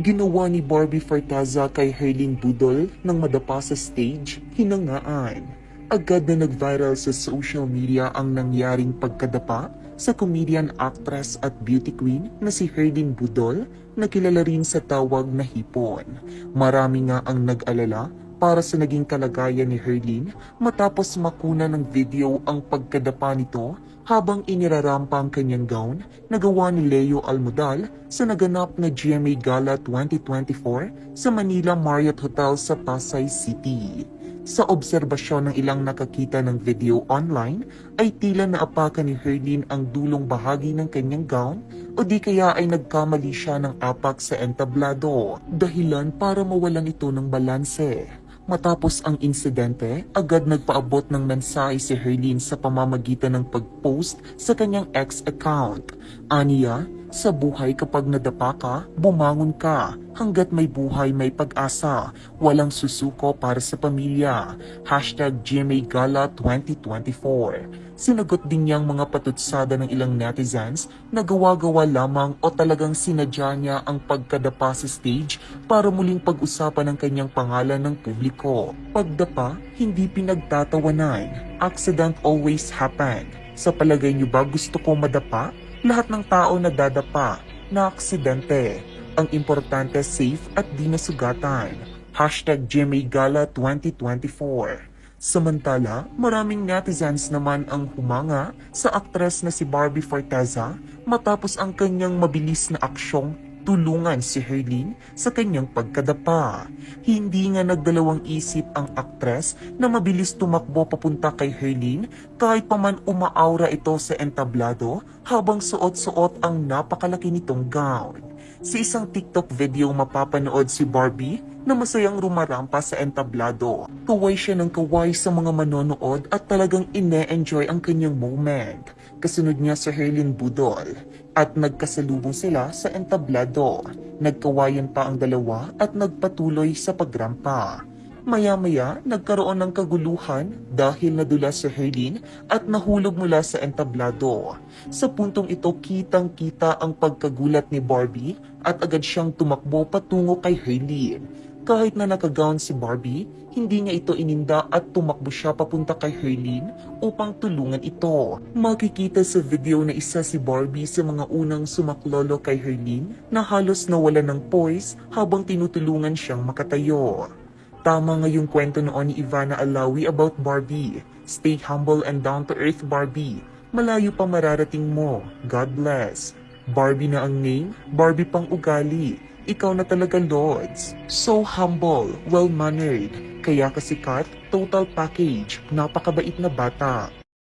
Ginawa ni Barbie Fortaza kay Herlin Budol nang madapa sa stage, hinangaan. Agad na nag-viral sa social media ang nangyaring pagkadapa sa comedian, actress at beauty queen na si Herlin Budol na kilala rin sa tawag na Hipon. Marami nga ang nag-alala para sa naging kalagayan ni Herlin matapos makuna ng video ang pagkadapa nito habang inirarampa ang kanyang gown na gawa ni Leo Almodal sa naganap na GMA Gala 2024 sa Manila Marriott Hotel sa Pasay City. Sa obserbasyon ng ilang nakakita ng video online ay tila naapakan ni Herlin ang dulong bahagi ng kanyang gown o di kaya ay nagkamali siya ng apak sa entablado, dahilan para mawalan ito ng balanse. Matapos ang insidente, agad nagpaabot ng mensahe si Herlin sa pamamagitan ng pag-post sa kanyang X account. Aniya, sa buhay kapag nadapa ka, bumangon ka. Hanggat may buhay may pag-asa. Walang susuko para sa pamilya. #GMA Gala 2024. Sinagot din niyang mga patutsada ng ilang netizens na gawa-gawa lamang o talagang sinadya niya ang pagkadapa sa stage para muling pag-usapan ang kanyang pangalan ng publiko. Pagdapa, hindi pinagtatawanan. Accident always happen. Sa palagay niyo ba gusto ko madapa? Lahat ng tao na dadapa na aksidente. Ang importante safe at di nasugatan. #GMA Gala 2024. Samantala, maraming netizens naman ang humanga sa aktres na si Barbie Fortaza matapos ang kanyang mabilis na aksyong tulungan si Herlin sa kanyang pagkadapa. Hindi nga nagdalawang isip ang aktres na mabilis tumakbo papunta kay Herlin kahit pa man umaaura ito sa entablado habang suot-suot ang napakalaki nitong gown. Sa isang TikTok video mapapanood si Barbie na masayang rumarampa sa entablado. Kaway siya ng kaway sa mga manonood at talagang ine-enjoy ang kanyang moment. Kasunod niya sa Herlin Budol at nagkasalubong sila sa entablado. Nagkawayan pa ang dalawa at nagpatuloy sa pagrampa. Maya-maya, nagkaroon ng kaguluhan dahil nadula si Herlin at nahulog mula sa entablado. Sa puntong ito, kitang-kita ang pagkagulat ni Barbie at agad siyang tumakbo patungo kay Herlin. Kahit na nakagown si Barbie, hindi niya ito ininda at tumakbo siya papunta kay Herlin upang tulungan ito. Makikita sa video na isa si Barbie sa mga unang sumaklolo kay Herlin na halos nawala ng poise habang tinutulungan siyang makatayo. Tama nga yung kwento noon ni Ivana Alawi about Barbie. Stay humble and down to earth, Barbie. Malayo pa mararating mo. God bless. Barbie na ang name, Barbie pang ugali. Ikaw na talaga, Lods. So humble, well-mannered. Kaya kasikat, total package, napakabait na bata.